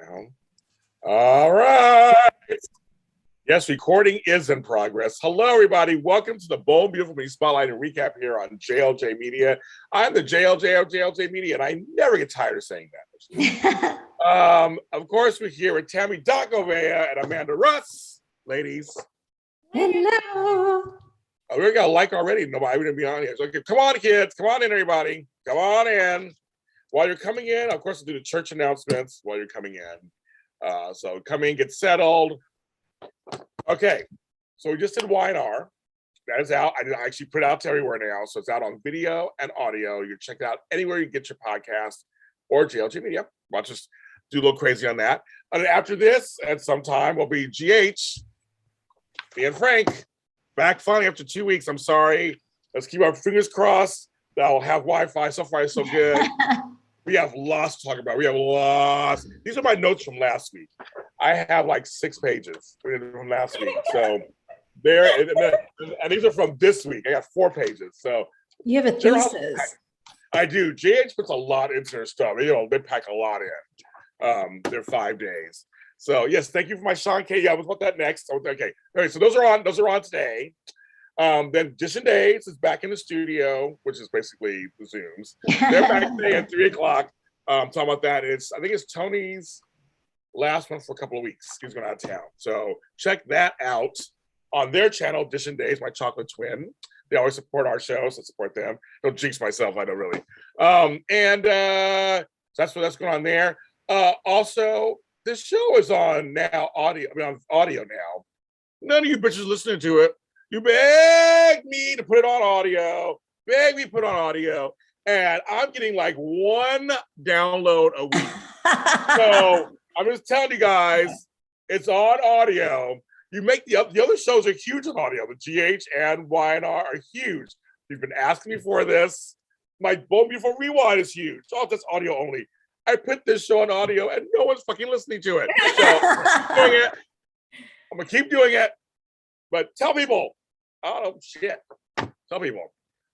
Down. All right. Yes, recording is in progress. Hello, everybody. Welcome to the Bold, Beautiful Me Spotlight and Recap here on JLJ Media. I'm the JLJ of JLJ Media, and I never get tired of saying that. Of course, we're here with Tami and Amanda Russ. Ladies. Hello. Oh, we got a like already. Nobody wouldn't be on here. So, okay, come on, kids. Come on in, everybody. Come on in. While you're coming in, of course, we'll do the church announcements while you're coming in. So come in, get settled. Okay, so we just did Y&R. That is out. I actually put it out to everywhere now. So it's out on video and audio. You can check it out anywhere you get your podcast or JLG Media. Watch us do a little crazy on that. And after this, at some time, will be GH, me and Frank, back finally after 2 weeks. I'm sorry. Let's keep our fingers crossed that I'll have Wi-Fi. So far, it's so good. We have lots to talk about. We have lots. These are my notes from last week. I have like 6 pages from last week. So there, and these are from this week. I got 4 pages. So you have a thesis. I do. JH puts a lot into their stuff. You know, they pack a lot in. They're 5 days. So yes, thank you for my Sean K. Yeah, we'll put that next. Okay. All right. So those are on today. Then Edition Days is back in the studio, which is basically the Zooms. They're back today at 3 o'clock. Talking about that. I think it's Tony's last one for a couple of weeks. He's going out of town. So check that out on their channel, Edition Days, my chocolate twin. They always support our show, so support them. Don't jinx myself, I don't really. So that's what's going on there. Also, this show is on now on audio now. None of you bitches listening to it. You beg me to put it on audio, and I'm getting like 1 download a week. So I'm just telling you guys, it's on audio. You make the other shows are huge on audio. The GH and Y&R are huge. You've been asking me for this. My Bold Beautiful Rewind is huge. So that's audio only. I put this show on audio, and no one's fucking listening to it. So I'm doing it. I'm gonna keep doing it. But tell people. Oh, shit. Tell people.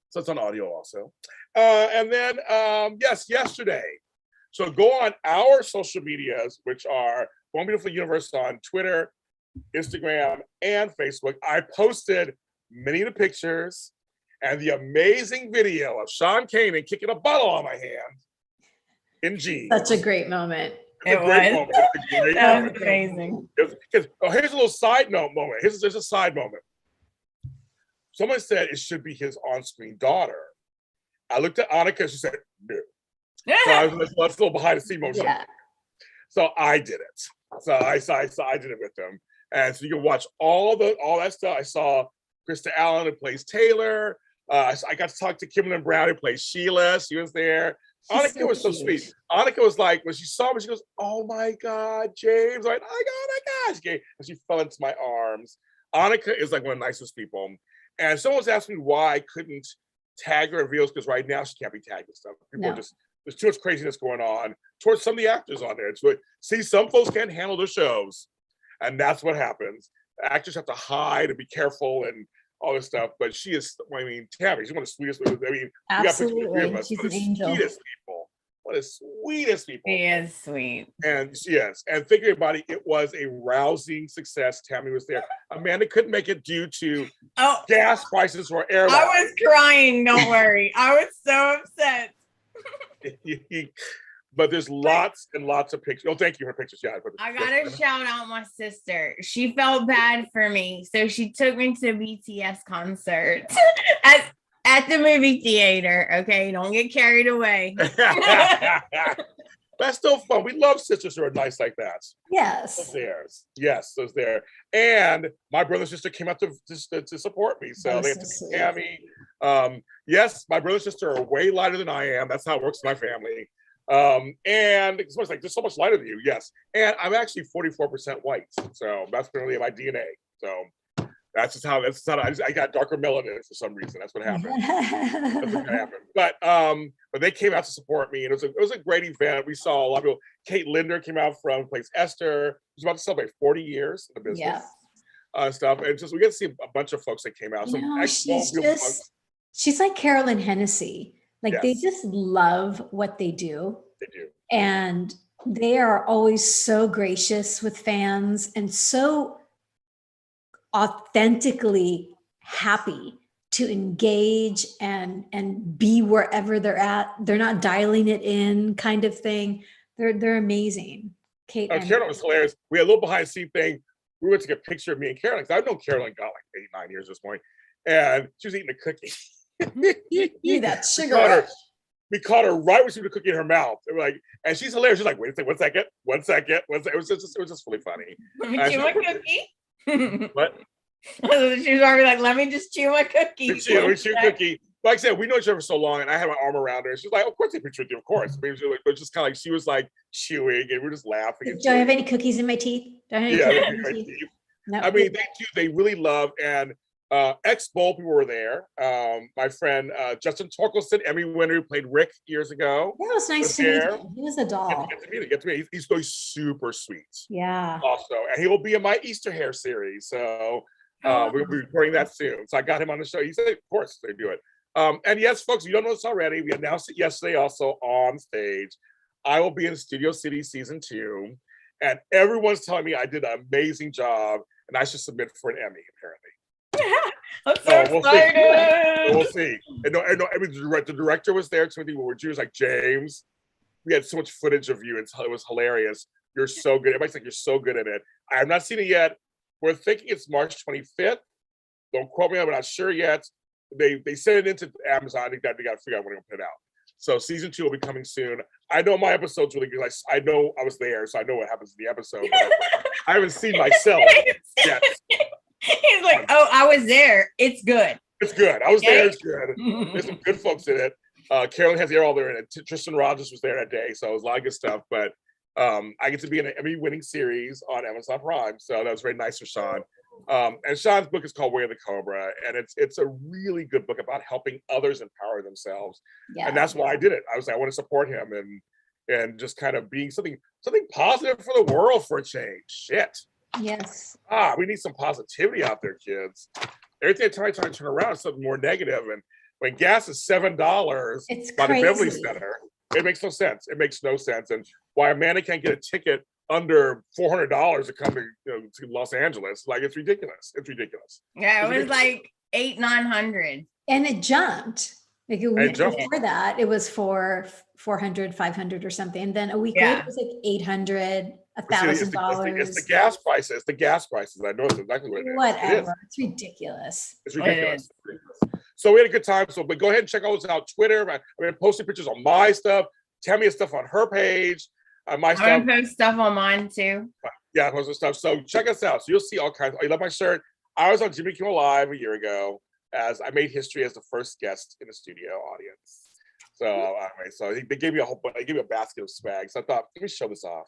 So it's on audio also. And then, yes, yesterday. So go on our social medias, which are One Beautiful Universe on Twitter, Instagram, and Facebook. I posted many of the pictures and the amazing video of Sean Kanan kicking a bottle on my hand in jeans. Such a great moment. It was. That was amazing. Here's a little side note moment. There's a side moment. Someone said it should be his on-screen daughter. I looked at Annika, she said, no. So I was a little behind the scene motion. Yeah. So I did it. So I did it with them. And so you can watch all that stuff. I saw Krista Allen, who plays Taylor. I got to talk to Kimberly Brown, who plays Sheila. She was there. Annika was so sweet. Annika was like, when she saw me, she goes, oh my God, James. I'm like, oh my gosh. And she fell into my arms. Annika is like one of the nicest people. And someone was asking me why I couldn't tag her reveals, because right now she can't be tagged and stuff. People are just, there's too much craziness going on towards some of the actors on there. See, some folks can't handle their shows, and that's what happens. The actors have to hide and be careful and all this stuff. But she is, I mean, Tami, she's one of the sweetest. I mean, absolutely, she's an angel. Sweetest people. One of the sweetest people. She is sweet. And yes, and thinking about it, it was a rousing success. Tami was there. Amanda couldn't make it due to gas prices for airlines. I was crying, don't worry. I was so upset. But there's lots and lots of pictures. Oh, thank you for pictures. Yeah, I gotta shout out my sister. She felt bad for me, so she took me to a BTS concert at the movie theater. Okay, don't get carried away. That's still fun. We love sisters who are nice like that. Yes. Those there. And my brother and sister came out to support me. So they have to Tami. Yes, my brother and sister are way lighter than I am. That's how it works in my family. And it's like, there's so much lighter than you. Yes. And I'm actually 44% white. So that's really my DNA. So that's how I got darker melanin for some reason. That's what happened. But they came out to support me, and it was a great event. We saw a lot of people. Kate Linder came out from plays Esther. She's about to celebrate 40 years in the business. Stuff. And just we get to see a bunch of folks that came out. She's like Carolyn Hennessy. Like they just love what they do. They do. And They are always so gracious with fans and so authentically happy to engage and be wherever they're at. They're not dialing it in kind of thing. They're amazing. Kate and Carolyn was hilarious. We had a little behind the scene thing. We went to get a picture of me and Carolyn. I've known Carolyn got like 8-9 years at this point, and she was eating a cookie. that sugar. We caught her right when she was cookie in her mouth. And we're like, and she's hilarious. She's like, wait a second, 1 second. It was just really funny. Let me chew my cookie. What? She was already like, let me just chew my cookie. We chew a cookie. Like I said, we know each other for so long, and I had my arm around her. And she's like, of course, I picture with you, of course. But it's just kind of like she was like chewing, and we're just laughing. Do I have any cookies in my teeth? Do I have any cookies in my teeth? No. I mean, they really love, and ex-bowl people were there. My friend Justin Torkelson, Emmy winner, who played Rick years ago. That was nice to meet him. He was a doll. Get to meet him. He's really super sweet. Yeah. Also, and he will be in my Easter hair series. So we'll be recording that soon. So I got him on the show. He said, of course, they do it. And yes, folks, you don't know this already. We announced it yesterday also on stage. I will be in Studio City season 2. And everyone's telling me I did an amazing job and I should submit for an Emmy, apparently. I'm so excited. We'll see. And I mean, the director was there. Timothy Woodward was like, James, we had so much footage of you. It was hilarious. You're so good. Everybody's like, you're so good at it. I have not seen it yet. We're thinking it's March 25th. Don't quote me, I'm not sure yet. They sent it into Amazon. I think that they got to figure out when they're going to put it out. So season 2 will be coming soon. I know my episode's really good. I know I was there, so I know what happens in the episode. But I haven't seen myself yet. He's like, oh, I was there. It's good. It's good. I was there. It's good. There's some good folks in it. Carolyn has the all there in it. Tristan Rogers was there that day, so it was a lot of good stuff. But I get to be in an Emmy-winning series on Amazon Prime, so that was very nice for Sean. And Sean's book is called Way of the Cobra, and it's a really good book about helping others empower themselves. Yeah. And that's why I did it. I was like, I want to support him and just kind of being something positive for the world for a change. Shit. Yes. We need some positivity out there, kids. Everything I try to turn around is something more negative. And when gas is $7 by the Beverly Center, it makes no sense. It makes no sense. And why Amanda can't get a ticket under $400 to come to Los Angeles, like it's ridiculous. It's ridiculous. Yeah, it was like $800-900, and it jumped. Like a week before that, it was for $400, $500 or something. And then a week later, it was like $800, $1,000. It's the gas prices. The gas prices. I know exactly what it is. Whatever. It's ridiculous. It's ridiculous. So we had a good time. So, but go ahead and check us out Twitter. I mean, posting pictures on my stuff. Tami has stuff on her page. My stuff. I'm gonna post stuff on mine too. Yeah, post stuff. So check us out. So you'll see all kinds. I love my shirt. I was on Jimmy Kimmel Live a year ago as I made history as the first guest in the studio audience. So anyway, so they gave me a basket of swag. So I thought, let me show this off.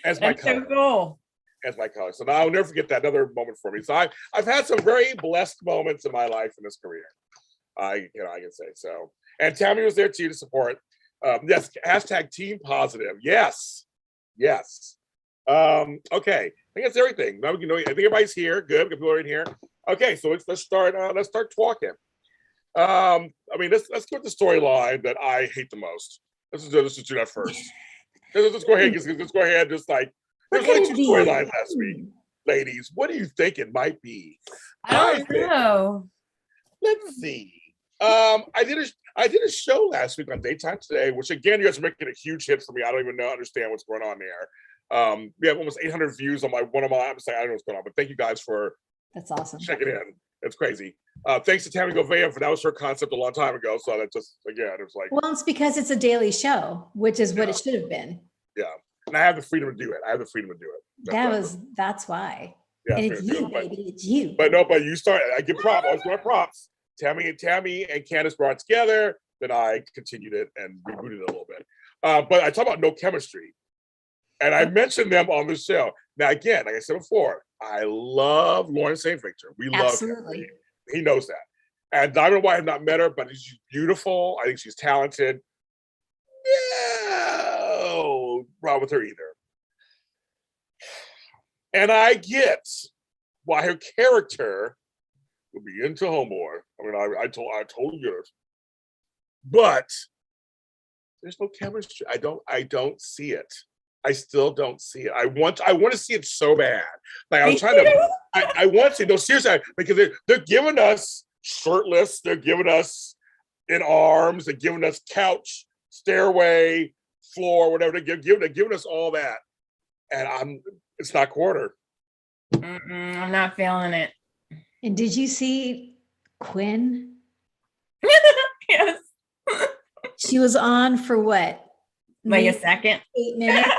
As my color. So cool. As my color. So now I'll never forget that, another moment for me. So I've had some very blessed moments in my life in this career. I can say so. And Tami was there too to support. Yes, hashtag team positive. Yes. Okay. I think that's everything. Now I think everybody's here. Good. People are in here. Okay, so let's start talking. I mean, let's go with the storyline that I hate the most. Let's just do that first. Let's go ahead. Let's go ahead. Just like there's only 2 storylines last week, ladies. What do you think it might be? I don't know. Let's see. I did a show last week on Daytime Today, which again, you guys are making a huge hit for me. I don't even understand what's going on there. We have almost 800 views on one of my. I'm saying I don't know what's going on, but thank you guys for. That's awesome. Checking in. It's crazy. Thanks to Tami Govea for that was her concept a long time ago. So that just again, it was like. Well, it's because it's a daily show, which is what it should have been. Yeah, and I have the freedom to do it. That's why. Yeah, and it's you, baby. It's you. But you started. I give props. I was going props. Tami and Candace brought it together. Then I continued it and rebooted it a little bit. But I talk about no chemistry, and I mentioned them on the show. Now again, like I said before, I love Lauren St. Victor. We love him. He knows that. And Diamond White have not met her, but she's beautiful. I think she's talented. No problem with her either. And I get why her character would be into Homeboy. I mean, I told you this. But there's no chemistry. I don't see it. I still don't see it. I want to see it so bad. Like I'm trying to. I want to see. No, seriously, because they're giving us shirtless. They're giving us in arms. They're giving us couch, stairway, floor, whatever. They're giving us all that, and it's not quarter. I'm not feeling it. And did you see Quinn? Yes. She was on for what? Like a Maybe second. 8 minutes.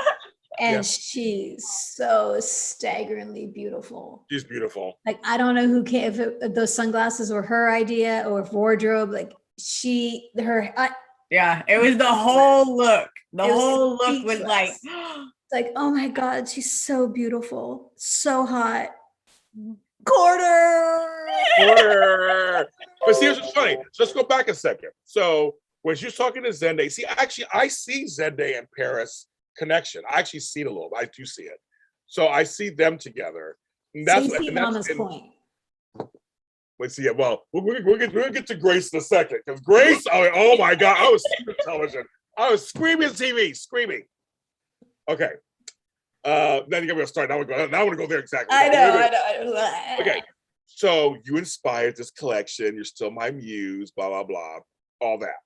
And Yeah. she's so staggeringly beautiful. She's beautiful. Like, I don't know who came, if those sunglasses were her idea or if wardrobe, like Yeah, it was the whole look. The It was whole look was speechless. like, it's like, oh my God, she's so beautiful. So hot. Quarter. But see, here's what's funny. So let's go back a second. So when she was talking to Zende, see, actually, I see Zende and Paris connection. I actually see it a little bit. I do see it. So I see them together. And So you see Mama's point. Let's see it. Well, we'll get to Grace in a second. Because Grace, oh my God, I was screaming television. I was screaming TV, screaming. Okay. Then you're gonna start. Now I want to go there exactly. I know. Okay. So you inspired this collection. You're still my muse. Blah blah blah. All that.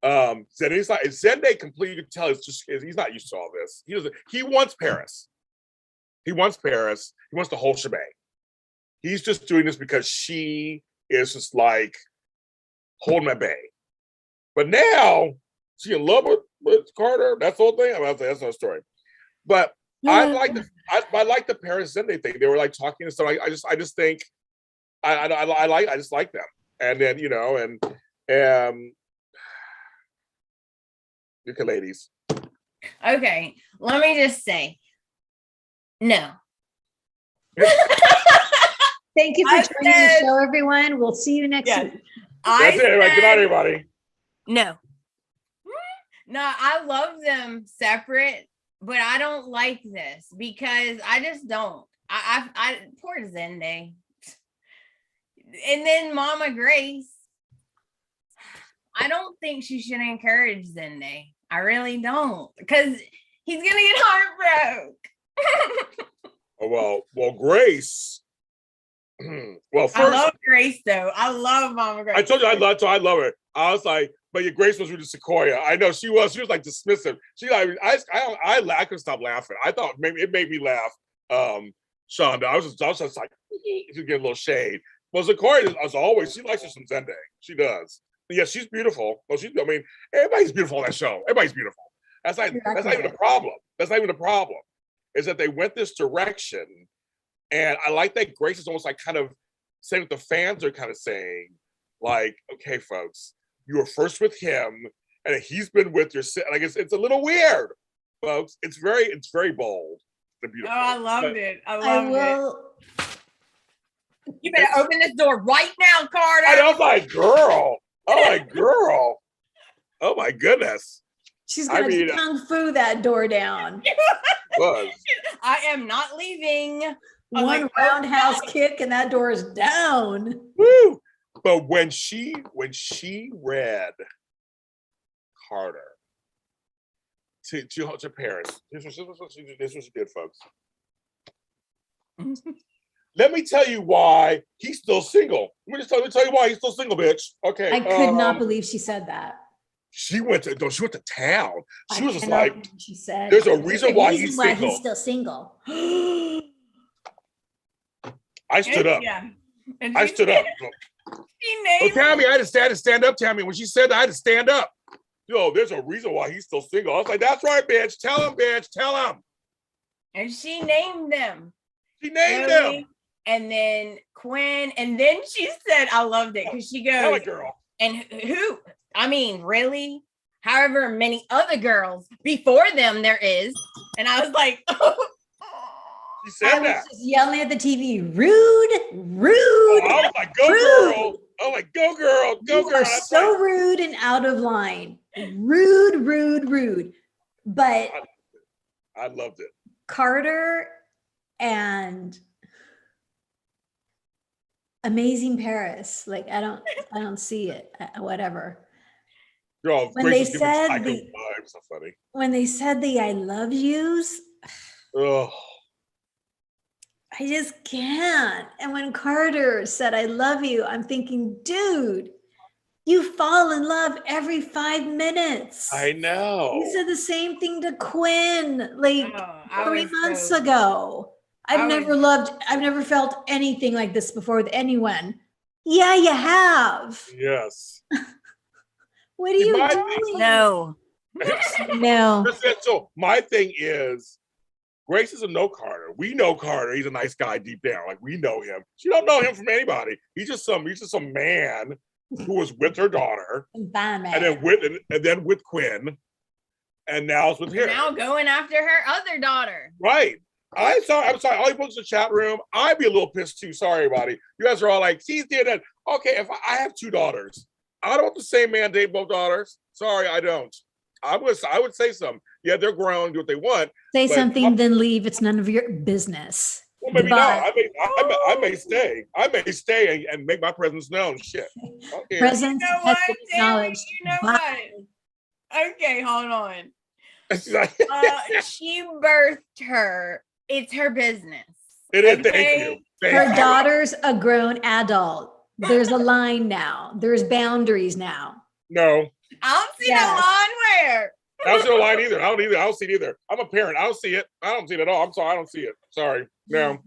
Zende completely, you can tell he's not used to all this. He wants Paris. He wants Paris. He wants the whole shebang. He's just doing this because she is just like holding my bay. But now she in love with Carter. That's the whole thing. That's another story. But I like the Paris Zende thing. They were like talking and stuff. I just think I just like them. And then you can ladies. okay, let me just say, no. Thank you for joining the show, everyone. We'll see you next week. That's it. Good night, everybody. No. No, I love them separate, but I don't like this because I just don't. I poor Zende. And then Mama Grace. I don't think she should encourage Zende. I really don't. Because he's gonna get heartbroken. Well, Grace. Well, first, I love Grace though. I love Mama Grace. I told you I love her. I was like, but your Grace was really Sequoia. I know she was like dismissive. She like I couldn't stop laughing. I thought maybe it made me laugh. Shonda, I was just like, she's getting a little shade. Well, Sequoia, as always, she likes her some Zende. She does. But yeah, she's beautiful. Well, everybody's beautiful on that show. Everybody's beautiful. That's not even a problem. That's not even a problem. Is that they went this direction. And I like that Grace is almost like kind of saying what the fans are kind of saying, like, okay, folks, you were first with him, and he's been with your like it's a little weird, folks. It's very bold and beautiful. Oh, I loved it. I loved it. You better open this door right now, Carter. I was like, girl. Oh my goodness. She's gonna kung fu that door down. I am not leaving. One roundhouse kick and that door is down. Woo! But when she read Carter to Paris, this was what she did, folks. Let me tell you why he's still single. Let me tell you why he's still single, bitch. Okay. I could not believe she said that. She went to town. She was just like, she said, there's a reason why he's still single. I stood up. Yeah. I stood up. Tami, I had to stand up, Tami. When she said that, I had to stand up. Yo, there's a reason why he's still single. I was like, that's right, bitch. Tell him, bitch. Tell him. And she named them. She named them. And then Quinn. And then she said, I loved it because she goes, tell it, girl. And who? I mean, really? However many other girls before them there is. And I was like, she said I was just yelling at the TV, rude. Oh, I was like, go rude. Girl. I was like, go girl, go you girl. Are so rude and out of line. Rude. But I loved it. Carter and Amazing Paris. Like I don't see it. Whatever. When they Grace is giving said psycho the vibes. So funny. when they said the I love yous, Oh, I just can't. And when Carter said I love you, I'm thinking, dude, you fall in love every 5 minutes. I know. You said the same thing to Quinn like I 3 was months so- ago. I've never felt anything like this before with anyone. Yeah, you have. Yes. What are you My doing? No. No. So my thing is, Grace doesn't know Carter. We know Carter. He's a nice guy deep down. Like we know him. She don't know him from anybody. He's just some man who was with her daughter, Fine, man. and then with Quinn, and now it's with her. Now going after her other daughter. Right. I'm sorry. All you folks in the chat room, I'd be a little pissed too. Sorry, everybody. You guys are all like, she's doing that. Okay, if I have 2 daughters, I don't want the same man date both daughters. Sorry, I don't. I would say something. Yeah, they're grown, do what they want. Say but something, then leave. It's none of your business. Well, maybe Goodbye. not. I may stay. I may stay and make my presence known. Shit. Okay. Presence You know has what, to be Tami? acknowledged. You know Bye. what? Okay, hold on. She's like, She birthed her. It's her business. it is. Okay? Thank you. Thank Her you. daughter's a grown adult. There's a line now. There's boundaries now. No. I don't see Yes. no line where. I don't see the line either. I don't see it either. I'm a parent. I don't see it. I don't see it at all. I'm sorry. I don't see it. Sorry. No.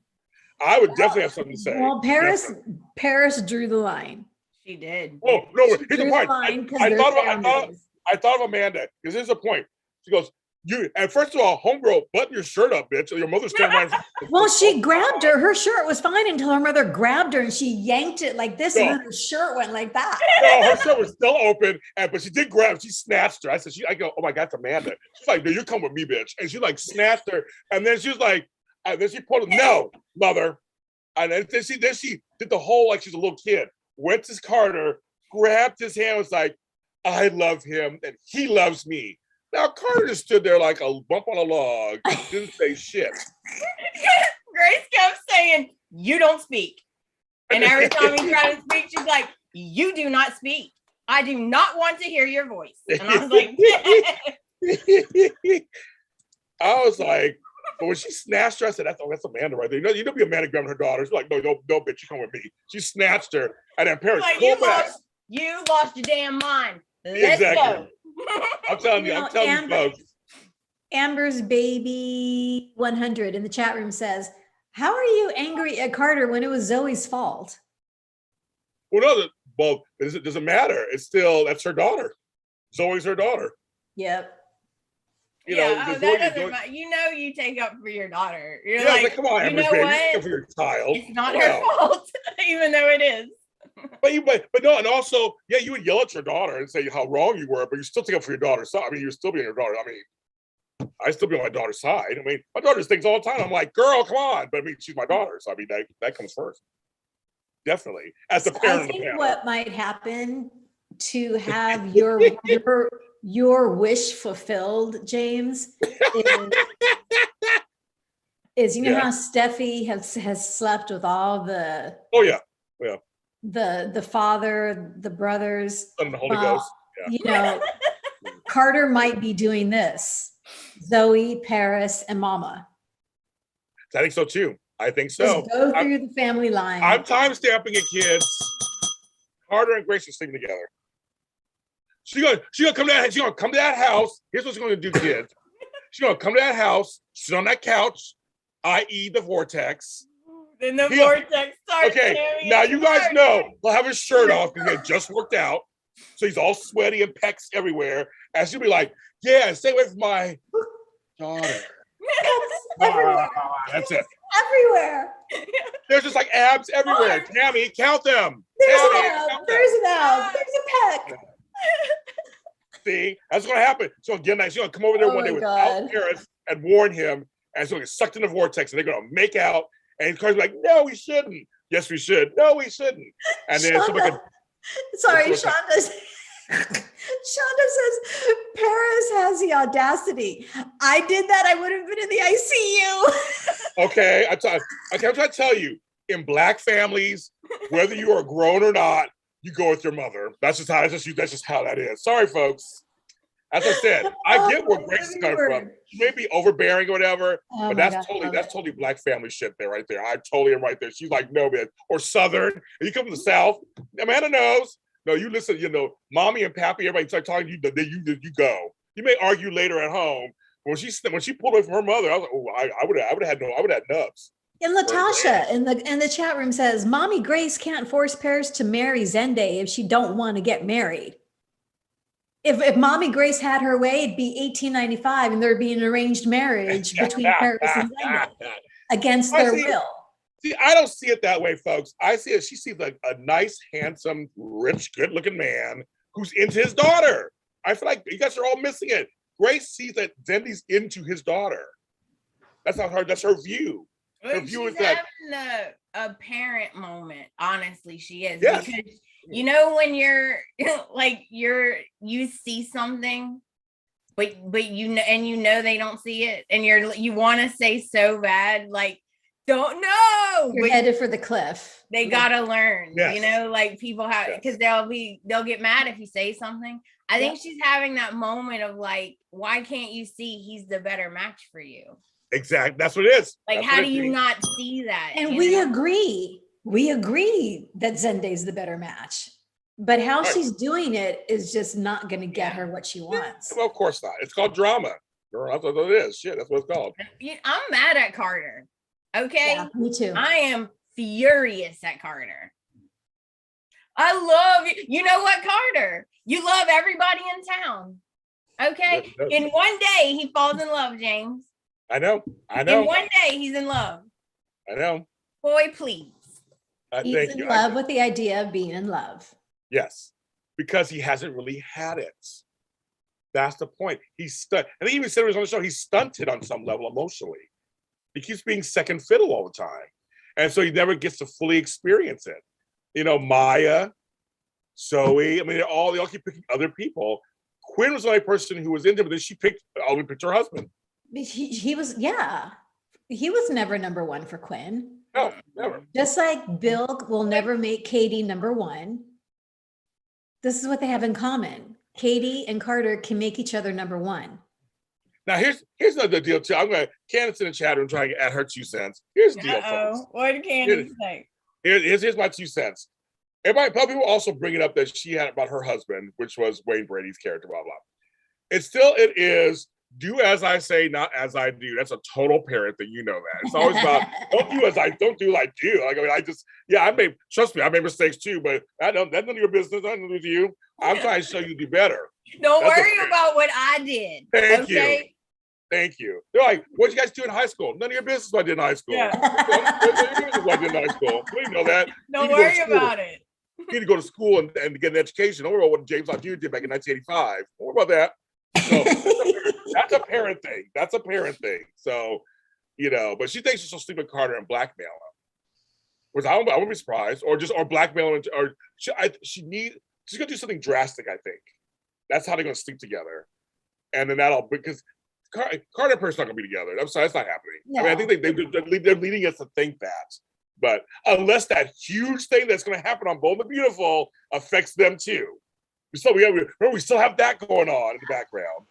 I would definitely have something to say. Well, Definitely. Paris drew the line. She did. Oh, no. She Here's drew the the point. line 'cause I there's thought boundaries. of Amanda because here's the point. She goes, and first of all, homegirl, button your shirt up, bitch. Your mother's standing right in front. Well, she grabbed her. Her shirt was fine until her mother grabbed her and she yanked it like this, and No. then her shirt went like that. No, her shirt was still open, but she did grab. She snatched her. I go, oh my God, it's Amanda. She's like, no, you come with me, bitch. And she like snatched her, and then she was like, and then she pulled, no, mother. And then she did the whole like she's a little kid. Went to Carter, grabbed his hand, was like, I love him, and he loves me. Now Carter just stood there like a bump on a log, didn't say shit. Grace kept saying, "You don't speak," and every time he tried to speak, she's like, "You do not speak. I do not want to hear your voice." And I was like, I was like, but when she snatched her, I said, that's Amanda right there. You know, be Amanda grabbing her daughter. She's like, no, bitch, you come with me. She snatched her, and then Paris like, pulled back. you lost your damn mind. Let's Exactly. go. I'm telling you, folks. Amber's baby 100 in the chat room says, how are you angry at Carter when it was Zoe's fault? Well, it doesn't matter. It's still, that's her daughter. Zoe's her daughter. Yep. You know, that doesn't matter. You know, you take up for your daughter. You're yeah, like, come on, you Amber's know baby. what? You take up for your child. It's not Wow. her fault, even though it is. But no, and also, yeah, you would yell at your daughter and say how wrong you were, but you still take up for your daughter's side. I mean, you're still being your daughter. I mean, I still be on my daughter's side. I mean, my daughter does things all the time. I'm like, girl, come on. But I mean, she's my daughter. So I mean, that comes first. Definitely. As the parent I of the think panel. what might happen to have your wish fulfilled, James, is you know how Steffi has slept with all the Oh yeah. the father, the brothers, Son of the Holy Ghost. Yeah. you know, Carter might be doing this. Zoe, Paris, and Mama. I think so too. I think so. Just go through the family line. I'm time stamping it, kids. Carter and Grace are sleeping together. She's gonna come to that house. Here's what she's gonna do, kids. She's gonna come to that house, sit on that couch, i.e. the vortex. Then the vortex starts. Okay, now you guys know he'll have his shirt off because he had just worked out. So he's all sweaty and pecs everywhere. And she'll be like, yeah, stay away from my daughter. Everywhere. That's it. Everywhere. There's just like abs everywhere. Tami, count them. There's Tami, an ab. count There's them. an ab. There's a peck. See, that's gonna happen. So again, she's gonna come over there Oh one day my without God. Paris and warn him, and she's gonna get sucked in the vortex, and they're gonna make out. And Carter's like, no, we shouldn't. Yes, we should. No, we shouldn't. And then somebody could, Sorry, What's Shonda. Shonda says Paris has the audacity. I did that. I would have been in the ICU. okay, I'm trying to tell you, in Black families, whether you are grown or not, you go with your mother. That's just how that is. Sorry, folks. As I said, I get where Grace is coming from. She may be overbearing or whatever, but that's totally black family shit there, right there. I totally am right there. She's like, no, man. Or Southern. And you come from the South, Amanda knows. No, you listen, mommy and pappy, everybody start talking to you, then you go. You may argue later at home. When she pulled away from her mother, I was like, oh, I would have had nubs. And Latasha in the chat room says, Mommy Grace can't force Paris to marry Zende if she don't want to get married. If Mommy Grace had her way, it'd be 1895 and there'd be an arranged marriage between Paris and Zende against their will. See, I don't see it that way, folks. I see it. She sees like a nice, handsome, rich, good-looking man who's into his daughter. I feel like you guys are all missing it. Grace sees that Zende's into his daughter. That's not her. That's her view. Her view is that having a parent moment. Honestly, she is. Yes. Because when you're like you see something, but they don't see it, and you want to say so bad, like, don't know. You're headed for the cliff. They gotta learn. Yes. Like people have, because they'll get mad if you say something. I think she's having that moment of like, why can't you see he's the better match for you? Exactly. That's what it is. Like, how do you not see that? And we agree. We agree that Zende's the better match. But how she's doing it is just not going to get her what she wants. Well, of course not. It's called drama. Girl, that's what it is. Shit, that's what it's called. I'm mad at Carter. Okay? Yeah, me too. I am furious at Carter. I love you. You know what, Carter? You love everybody in town. Okay? In one day, he falls in love, James. I know. In one day, he's in love. I know. Boy, please. He's in love with the idea of being in love. Yes, because he hasn't really had it. That's the point. He's stuck. And he even said it was on the show, he's stunted on some level emotionally. He keeps being second fiddle all the time. And so he never gets to fully experience it. Maya, Zoe, they all keep picking other people. Quinn was the only person who was into him, but then she picked her husband. He was never number one for Quinn. No, never. Just like Bill will never make Katie number one. This is what they have in common. Katie and Carter can make each other number one. Now here's another deal too. I'm gonna Candace in the chat room trying to add her 2 cents. Here's the deal, folks. What did Candace say? Here's my 2 cents. People also bring it up that she had about her husband, which was Wayne Brady's character, blah blah. It is do as I say, not as I do. That's a total parent thing. You know that. It's always about don't do as I do. Trust me, I made mistakes too, but that's none of your business. That's none of you. I'm trying to show you to do better. Don't worry about what I did. Thank you. They're like, what'd you guys do in high school? None of your business what I did in high school. Yeah. What I did in high school. We know that. Don't worry about it. You need to go to school and get an education. Don't worry about what James Lott Jr. did back in 1985. Don't worry about that. So, that's a parent thing. So, but she thinks she'll sleep with Carter and blackmail him. Which I wouldn't be surprised. Or blackmail him. She's gonna do something drastic, I think. That's how they're gonna sleep together. And then because Carter and Paris not gonna be together. I'm sorry, that's not happening. No. I think they're leading us to think that. But unless that huge thing that's gonna happen on Bold and Beautiful affects them too. We still have that going on in the background.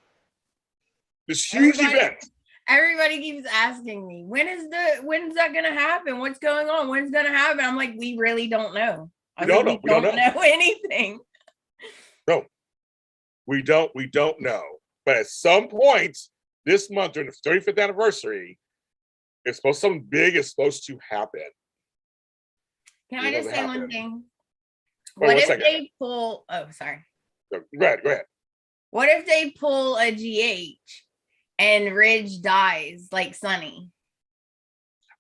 This huge event. Everybody keeps asking me, when's that gonna happen? What's going on? When's gonna happen? I'm like, we really don't know. We don't know anything. No, we don't know. But at some point this month, during the 35th anniversary, something big is supposed to happen. Can I just say one thing? What if they pull? Oh, sorry. Go ahead. What if they pull a GH and Ridge dies like Sonny?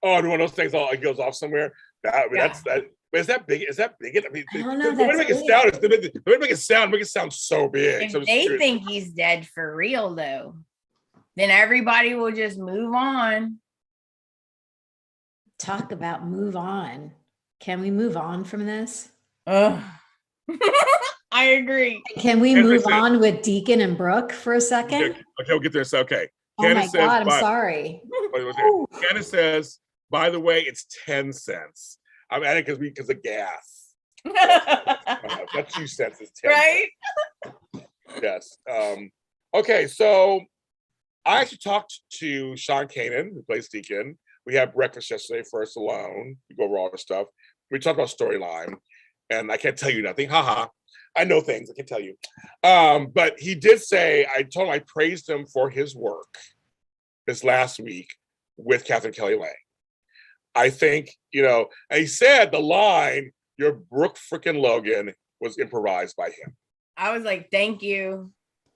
Oh, one of those things it goes off somewhere. That's that. But is that big? I don't know. The way to make it sound so big. If they think he's dead for real, though, then everybody will just move on. Talk about move on. Can we move on from this? I agree. Can we move on with Deacon and Brooke for a second? Okay, we'll get there. Okay. Candace my God, I'm sorry. Candace says, by the way, it's 10 cents. I'm adding because of gas. That 2 cents is 10 Right? Yes. Okay, so I actually talked to Sean Kanan, who plays Deacon. We had breakfast yesterday, first alone. We go over all the stuff. We talked about storyline, and I can't tell you nothing. Haha. I know things. I can tell you. But he did say, I told him I praised him for his work this last week with Catherine Kelly Lang. I think, and he said the line, "Your Brooke freaking Logan," was improvised by him. I was like, thank you.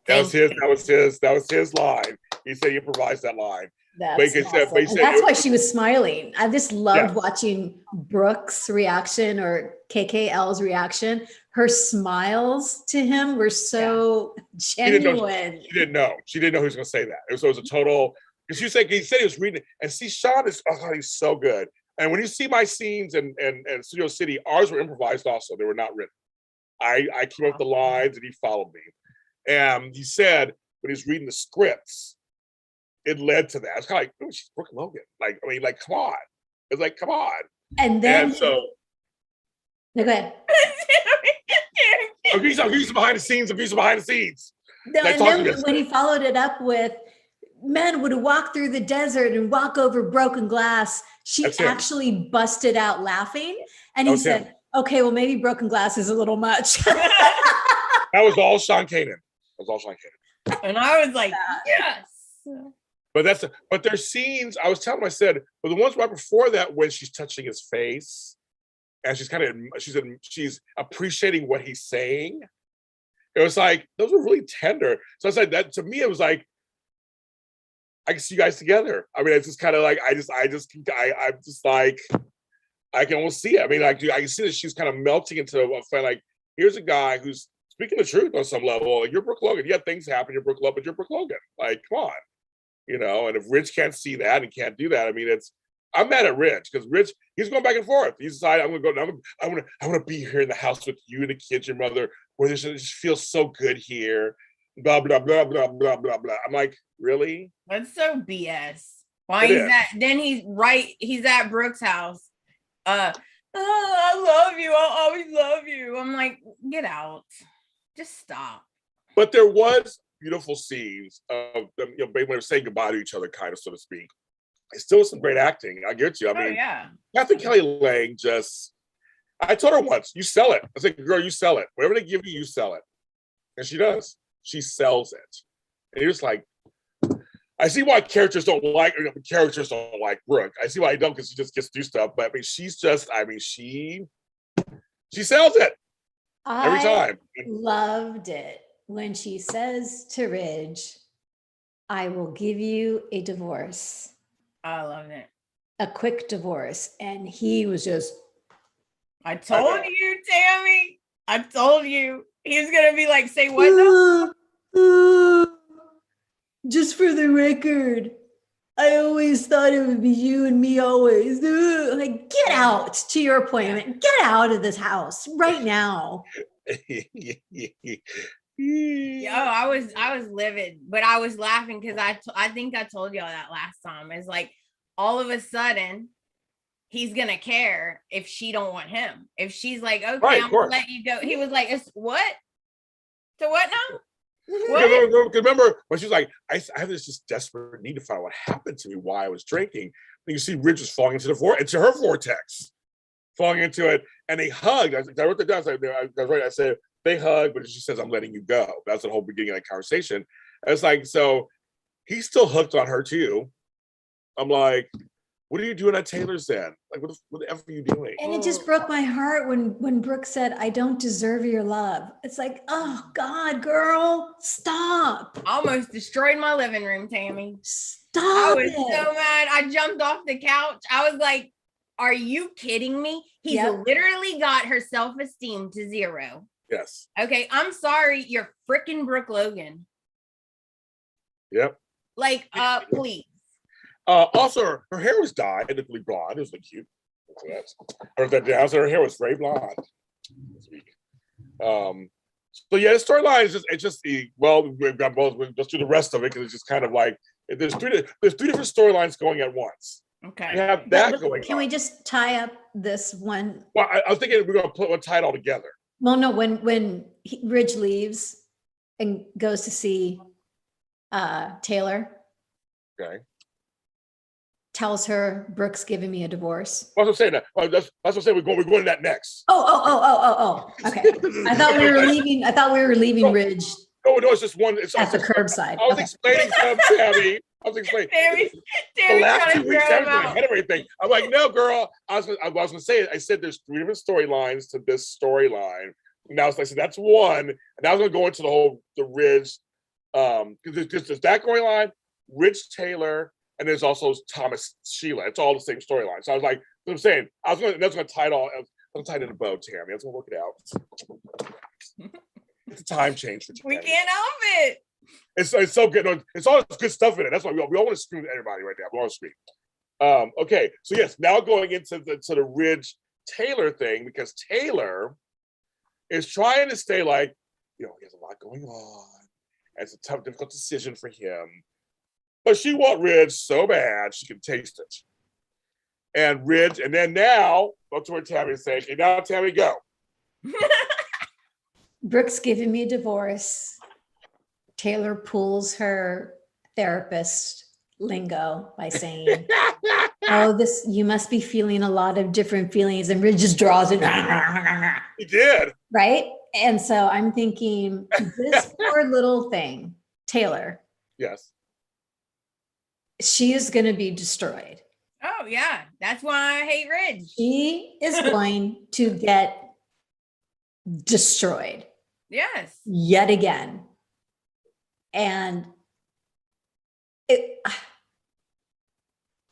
That was his line. He said he improvised that line. That's awesome. And that's why she was smiling. I just loved watching Brooke's reaction or KKL's reaction. Her smiles to him were so genuine. She didn't know. She didn't know he was going to say that. It was a total. Because he said he was reading it, and see, Sean is he's so good. And when you see my scenes in Studio City, ours were improvised also. They were not written. I came up with the lines and he followed me. And he said when he's reading the scripts, it led to that. It's kind of like, oh, she's Brooke Logan. Come on. It's like, come on. And then so no, go ahead. I'll give you some behind the scenes. No, and then when he followed it up with men would walk through the desert and walk over broken glass, she actually busted out laughing. And he said, okay, well, maybe broken glass is a little much. That was all Sean Kanan. And I was like, yes. But there's scenes, I was telling him, I said, but the ones right before that, when she's touching his face and she's appreciating what he's saying, it was like, those were really tender. So I said that to me, it was like, I can see you guys together. I mean, it's just kind of like, I'm just like, I can almost see it. I mean, I can see that she's kind of melting into a fan. Like, here's a guy who's speaking the truth on some level. Like, you're Brooke Logan. Yeah, things happen. You're Brooke Logan, but you're Brooke Logan. Like, come on. And if Rich can't see that and can't do that, I mean, I'm mad at Rich because Rich, he's going back and forth. He's decided, I want to be here in the house with you and the kids, your mother, where this just feels so good here. Blah, blah, blah, blah, blah, blah, blah. I'm like, really? That's so BS. Why he's at Brooke's house. I love you. I'll always love you. I'm like, get out. Just stop. But there was beautiful scenes of them, when they were saying goodbye to each other, kind of, so to speak. It still was some great acting. I get you. I mean, Catherine Kelly Lang I told her once, you sell it. I said, girl, you sell it. Whatever they give you, you sell it. And she does. She sells it. And you're just like, I see why characters don't like Brooke. I see why I don't, because she just gets to do stuff. But I mean, she sells it every time. I loved it when she says to Ridge, I will give you a divorce. I love it. A quick divorce. And he was just, I told you, Tami. I told you. He's going to be like, say what now? Just for the record, I always thought it would be you and me always. Like, get out, to your appointment. Get out of this house right now. Yo, I was livid, but I was laughing because I think I told y'all that last time. It's like, all of a sudden, he's going to care if she don't want him. If she's like, okay, right, I'm going to let you go. He was like, it's what? To what now? Remember when she was like, I have this just desperate need to find out what happened to me while I was drinking. And you see Ridge was falling into her vortex, falling into it, and they hugged. I wrote that down. I said they hugged, but she says, I'm letting you go. That's the whole beginning of that conversation. And it's like, so he's still hooked on her too. I'm like, what are you doing at Taylor's then? Like, what the F are you doing? And it just broke my heart when Brooke said, I don't deserve your love. It's like, oh God, girl, stop. Almost destroyed my living room, Tami. Stop. I was so mad. I jumped off the couch. I was like, are you kidding me? He's literally got her self-esteem to 0. Yes. Okay, I'm sorry. You're freaking Brooke Logan. Yep. Like, please. Also, her hair was dyed, technically blonde. It was like cute. I wrote that down. So her hair was very blonde this week. So yeah, the storyline is just we've got both. We'll just do the rest of it because it's just kind of like there's three different storylines going at once. Okay. We have that going. Can we just tie up this one. Well, I was thinking we're gonna put one tie it all together. Well, no, when Ridge leaves and goes to see Taylor, Okay. tells her Brooke's giving me a divorce. That's what I'm saying. That's what I'm saying. We're going to that next. Oh. Okay. I thought we were leaving. I thought we were leaving Ridge No, it's just one. It's at the curbside. I was explaining something, Tami. I was explaining. The last 2 weeks, I was ahead of everything. I'm like, no, girl. I was gonna say it. I said there's 3 different storylines to this storyline. Now I said that's one, and I was gonna go into the Ridge, because there's that going line, Ridge Taylor, and there's also Thomas Sheila. It's all the same storyline. So I was like, what I'm saying, that's gonna tie it all. I'm tied in a bow, Tami. That's gonna work it out. It's a time change for Tami. We can't help it. It's so good. It's all good stuff in it. That's why we all want to scream at everybody right now. We want to scream. Okay, so yes, now going into the Ridge Taylor thing, because Taylor is trying to stay like, he has a lot going on. And it's a tough, difficult decision for him. But she wants Ridge so bad she can taste it. And Ridge, and then now, up to where Tammy's saying, okay, now Tami, go. Brooke's giving me a divorce. Taylor pulls her therapist lingo by saying, oh, you must be feeling a lot of different feelings. And Ridge just draws it. He did. Right? And so I'm thinking, this poor little thing, Taylor. Yes. She is going to be destroyed. Oh, yeah. That's why I hate Ridge. She is going to get destroyed. Yes. Yet again. And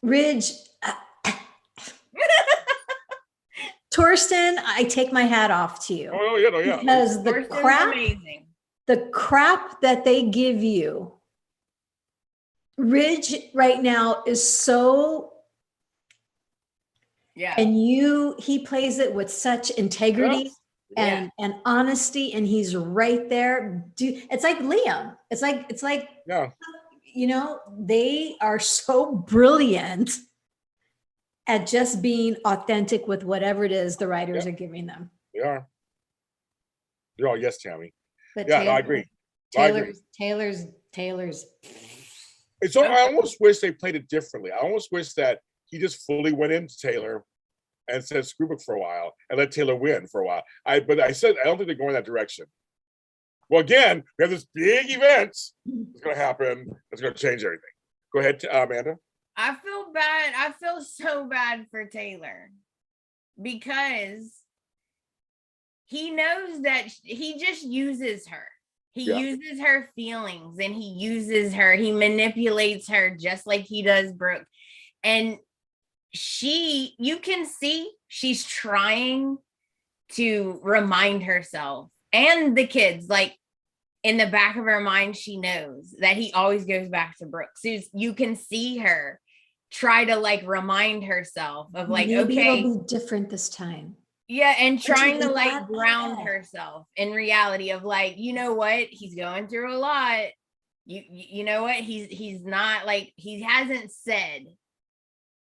Ridge, Torsten, I take my hat off to you. Oh, yeah. Because amazing. The crap that they give you, Ridge right now is so, yeah. And he plays it with such integrity. Yeah. And honesty, and he's right there. It's like Liam. It's like yeah. They are so brilliant at just being authentic with whatever it is the writers are giving them. They are. They're all yes, Tami. But yeah, I agree. Taylor's. So I almost wish they played it differently. I almost wish that he just fully went into Taylor and said screw Brooke for a while and let Taylor win for a while. But I said I don't think they're going that direction. Well, again, we have this big event that's going to happen. That's going to change everything. Go ahead, Amanda. I feel bad. I feel so bad for Taylor because he knows that he just uses her. He uses her feelings and he manipulates her just like he does Brooke. And you can see she's trying to remind herself and the kids, like in the back of her mind, she knows that he always goes back to Brooke. So you can see her try to like remind herself of like, maybe okay, it'll be different this time. Yeah, and trying to like ground herself in reality of like, you know what, he's going through a lot. You know what, he's not like, he hasn't said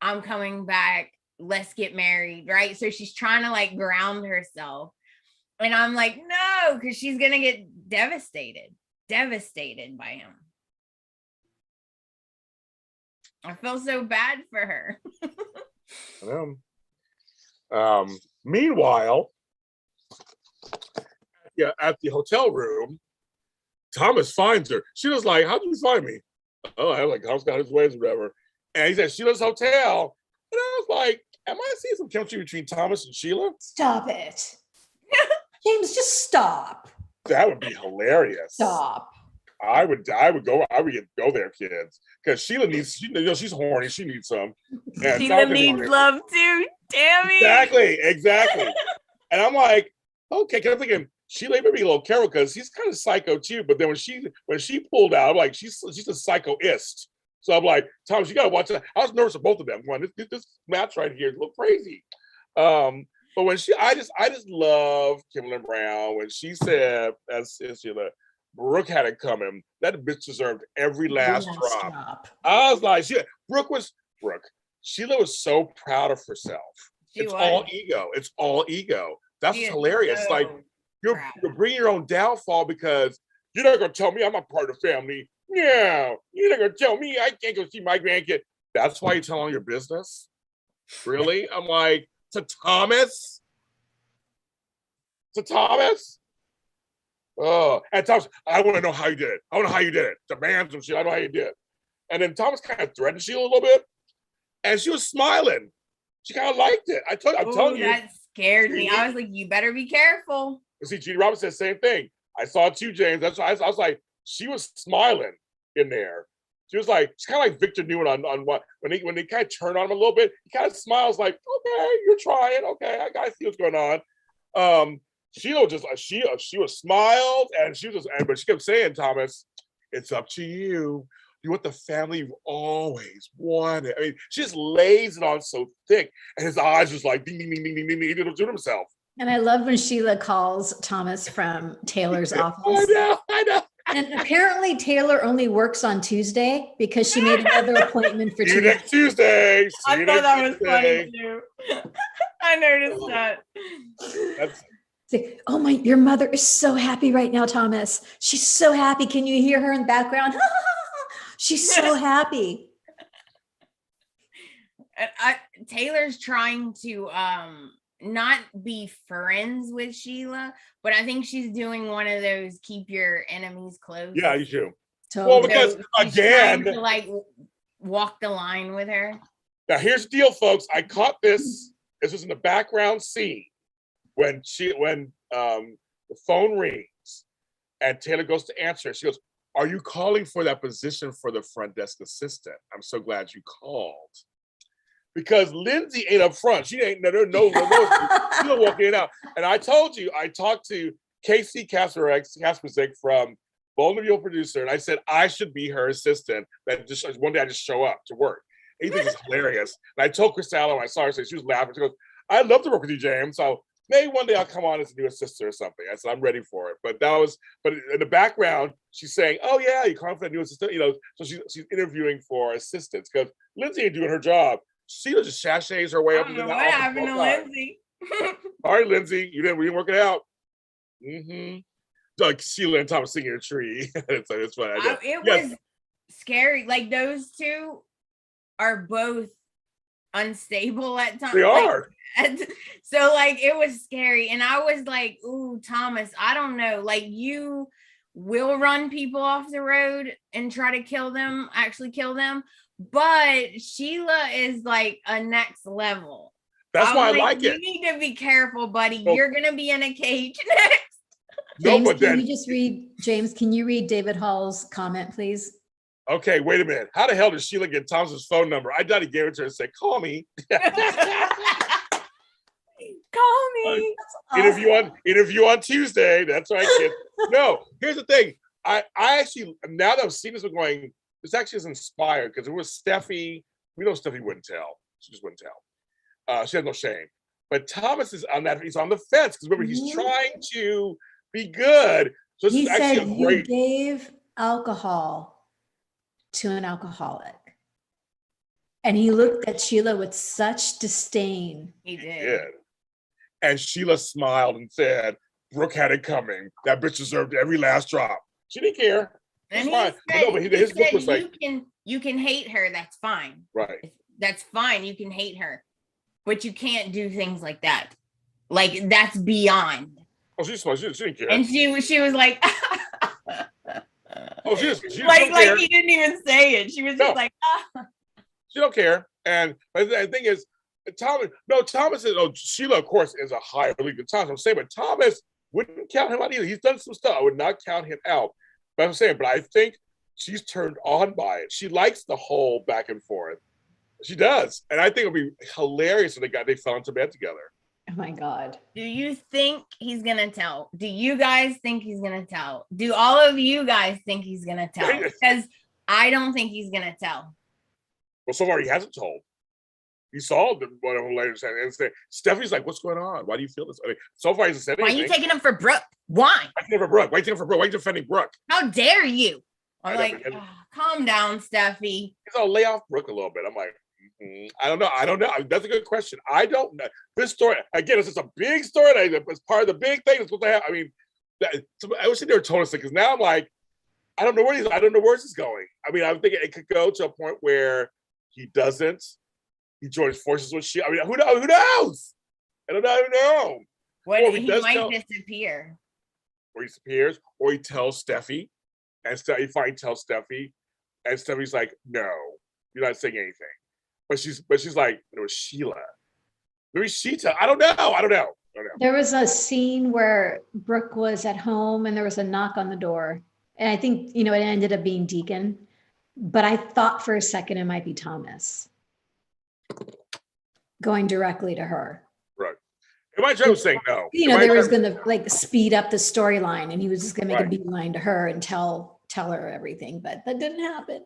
I'm coming back, let's get married, right? So she's trying to like ground herself. And I'm like, no, because she's gonna get devastated by him. I feel so bad for her. Meanwhile, at the hotel room, Thomas finds her. Sheila's like, how'd you find me? Oh, I was like, Thomas got his ways or whatever. And he said, Sheila's hotel. And I was like, am I seeing some chemistry between Thomas and Sheila? Stop it. James, just stop. That would be hilarious. Stop. I would go there, kids. Because Sheila needs, she's horny. She needs some. And Sheila needs love too, Tami. Exactly. And I'm like, okay, because I'm thinking Sheila may be a little careful because he's kind of psycho too. But then when she pulled out, I'm like, she's a psychoist. So I'm like, Thomas, you gotta watch that. I was nervous for both of them. This match right here is a little crazy. But when I just love Kimberly Brown when she said, as Sheila, Brooke had it coming. That bitch deserved every last drop. I was like, Brooke. Sheila was so proud of herself. It's all ego. It's all ego. That's hilarious. So like you're bringing your own downfall because you're not gonna tell me I'm a part of the family. No, you're not gonna tell me I can't go see my grandkid. That's why you tell all your business. Really? I'm like, to Thomas. Oh, and Thomas, I want to know how you did it. I want to know how you did it. Demand some shit. I know how you did it. And then Thomas kind of threatened Sheila a little bit, and she was smiling. She kind of liked it. I'm telling you. That scared me. I was like, you better be careful. See, Gene Roberts said the same thing. I saw it too, James. That's why I was like, she was smiling in there. She was like, she's kind of like Victor Newman on what when they kind of turn on him a little bit, he kind of smiles like, okay, you're trying. Okay, I see what's going on. Sheila just she was smiled and she was just, but she kept saying, Thomas, it's up to you. You want the family you've always wanted. I mean, she just lays it on so thick, and his eyes just like ding ding ding ding ding ding. He didn't do himself. And I love when Sheila calls Thomas from Taylor's office. I know. And apparently Taylor only works on Tuesday because she made another appointment for See you next Tuesday. I thought that was funny too. I noticed that. Like, oh my, your mother is so happy right now, Thomas. She's so happy. Can you hear her in the background? She's so happy. Taylor's trying to not be friends with Sheila, but I think she's doing one of those keep your enemies close. Yeah, you do. Totally. Well, because again, to like walk the line with her. Now here's the deal, folks. I caught this. This was in the background scene when the phone rings and Taylor goes to answer it. She goes, "Are you calling for that position for the front desk assistant? I'm so glad you called." Because Lindsay ain't up front. She ain't no. She'll walk in and out. And I told you, I talked to Casey Kasperzik from Bold and Beautiful producer, and I said I should be her assistant. That just one day I just show up to work. He thinks it's hilarious. And I told Chris Allen when I saw her, she was laughing. She goes, "I'd love to work with you, James. So maybe one day I'll come on as a new assistant or something." I said, "I'm ready for it." But in the background, she's saying, "Oh yeah, you're calling for a new assistant." So she's interviewing for assistants because Lindsay ain't doing her job. Sheila just sachets her way up. I don't know what happened to Lindsay. All right, Lindsay, we didn't work it out. Mm-hmm. Like Sheila and Thomas singing a tree. It's funny. It was scary. Like those two are both unstable at times. They are. So like it was scary, and I was like, "Ooh, Thomas, I don't know. Like you will run people off the road and try to actually kill them." But Sheila is like a next level. That's why I like it. You need to be careful, buddy. You're gonna be in a cage next. James, can you read David Hall's comment, please? Okay, wait a minute. How the hell did Sheila get Thomas's phone number? I thought he gave it to her and said, "Call me." Call me. Awesome. Interview on Tuesday. That's right, kid. No, here's the thing. I actually, now that I've seen this, we're going, this actually is inspired because it was Steffi. We know Steffi wouldn't tell. She just wouldn't tell. She has no shame. But Thomas is on that. He's on the fence because remember, he's trying to be good. So he said you gave alcohol to an alcoholic. And he looked at Sheila with such disdain. He did. And Sheila smiled and said, "Brooke had it coming. That bitch deserved every last drop." She didn't care. And his book was like, you can hate her. That's fine. Right. That's fine. You can hate her, but you can't do things like that. Like that's beyond. Oh, she didn't care. And she was like, "Oh, she like he didn't even say it. She was just like, She don't care." And the thing is, Thomas is, Sheila, of course, is a higher league than Thomas. I'm saying, but Thomas wouldn't count him out either. He's done some stuff. I would not count him out. But I'm saying, but I think she's turned on by it. She likes the whole back and forth. She does. And I think it'll be hilarious when they fell into bed together. Oh my God. Do you think he's going to tell? Do you guys think he's going to tell? Do all of you guys think he's going to tell? Because I don't think he's going to tell. Well, so far he hasn't told. He saw one of them later and say, Stephanie's like, "What's going on? Why do you feel this?" I mean, so far he hasn't said anything. Why are you taking him for Brooke? Why? Why are you taking him for Brooke? Why are you defending Brooke? How dare you? I'm like, calm down, Steffi. He's all lay off Brooke a little bit. I'm like, I don't know. That's a good question. I don't know. This story, again, it's just a big story. It's part of the big thing. It's what they have. I mean, I wish they never told us it, because now I'm like, I don't know where this is going. I mean, I'm thinking it could go to a point where he doesn't. He joins forces with Sheila. I mean, who knows? Who knows? I don't know. What Or he might disappear. Or he disappears, or he tells Steffi, and he finally tells Steffi, and Steffi's like, no, you're not saying anything. But she's like, it was Sheila. Maybe she tell. I don't know. There was a scene where Brooke was at home and there was a knock on the door. And I think, it ended up being Deacon. But I thought for a second it might be Thomas going directly to her. Right. It might just saying no. They was going to speed up the storyline, and he was just going to make a beeline to her and tell her everything. But that didn't happen.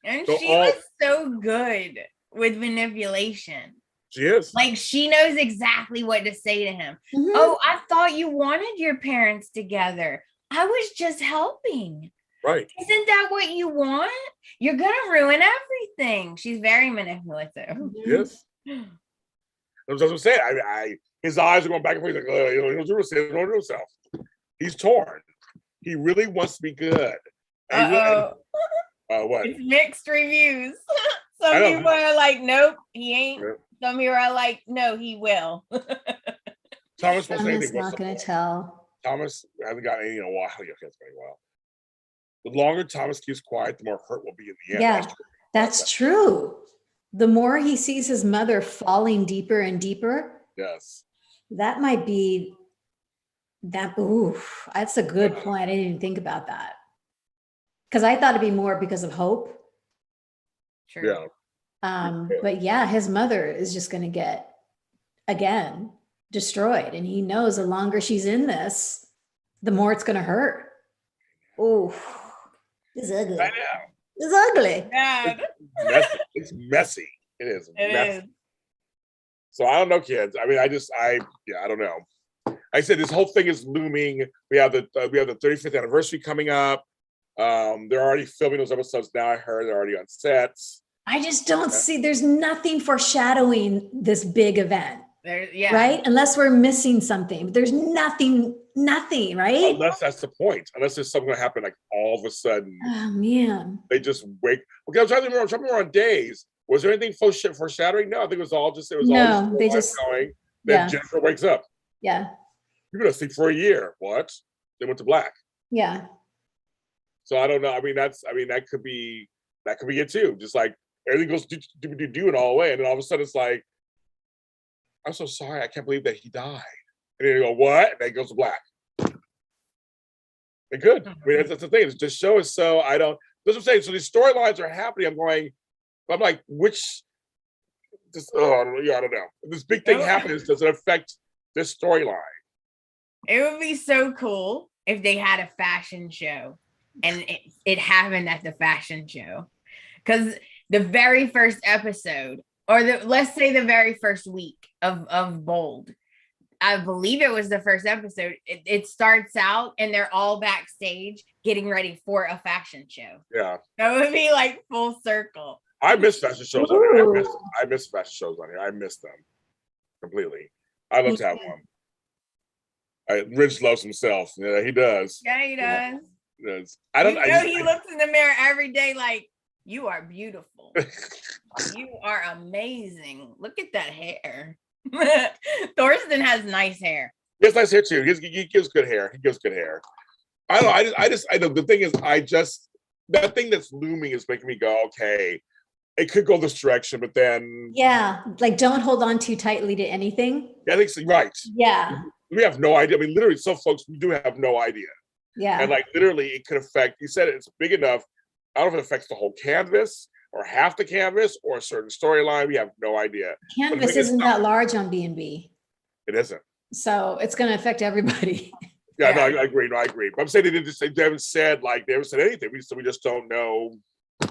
And she was so good with manipulation. She is. Like, she knows exactly what to say to him. Mm-hmm. Oh, I thought you wanted your parents together. I was just helping. Right. Isn't that what you want? You're going to ruin everything. She's very manipulative. Yes. That's what I'm saying. His eyes are going back and forth. He's like, he'll do himself. He's torn. He really wants to be good. What? It's mixed reviews. Some people are like, nope, he ain't. Yeah. Some people are like, no, he will. Thomas won't say anything. Not going to tell. Thomas hasn't got anything in a while. The longer Thomas keeps quiet, the more hurt will be in the end. Yeah, that's true. The more he sees his mother falling deeper and deeper. Yes. That might be that. Ooh, that's a good point. I didn't even think about that. Because I thought it'd be more because of Hope. True. Yeah. But yeah, his mother is just going to get, again, destroyed. And he knows the longer she's in this, the more it's going to hurt. Oh, it's ugly. I know. It's ugly. It's messy. It is. It messy. is. So I don't know, kids. I mean, I don't know. I said this whole thing is looming. We have the 35th anniversary coming up. They're already filming those episodes now. I heard they're already on sets. I just don't see. There's nothing foreshadowing this big event. Right? Unless we're missing something. There's nothing, right? Unless that's the point. Unless there's something going to happen, like all of a sudden. Oh man. They just wake. Okay, I'm trying to remember on days. Was there anything foreshadowing? No, I think it was all just going. Then Jennifer wakes up. Yeah. You're gonna sleep for a year. What? They went to black. Yeah. So I don't know. I mean, that could be it too. Just like everything goes do and all the way, and then all of a sudden it's like, I'm so sorry, I can't believe that he died. And then you go, what? And then it goes to black. They could. I mean, that's the thing. It's just show us. So I don't. That's what I'm saying. So these storylines are happening. I'm like, which? Just I don't know. This big thing happens. Does it affect this storyline? It would be so cool if they had a fashion show and it happened at the fashion show. Because the very first episode, or let's say the very first week of Bold, I believe it was the first episode. It starts out and they're all backstage getting ready for a fashion show. Yeah. That would be like full circle. I miss fashion shows on here. I miss fashion shows on here. I miss them completely. I'd love to have one. Rich loves himself. Yeah, he does. Yeah, he does. He does. He looks in the mirror every day like, you are beautiful. You are amazing. Look at that hair. Thorsten has nice hair. He has nice hair too. He gives good hair. I don't know. The thing is, that thing that's looming is making me go, okay, it could go this direction, but then. Yeah. Like, don't hold on too tightly to anything. Yeah, I think so. Right. Yeah. We have no idea. I mean, literally, some folks, we do have no idea. Yeah. And like, literally, it could affect, you said it's big enough. I don't know if it affects the whole canvas or half the canvas or a certain storyline. We have no idea. Canvas isn't that large on B&B. It isn't. So it's going to affect everybody. Yeah, no, I agree. But I'm saying they haven't said anything. We just don't know. I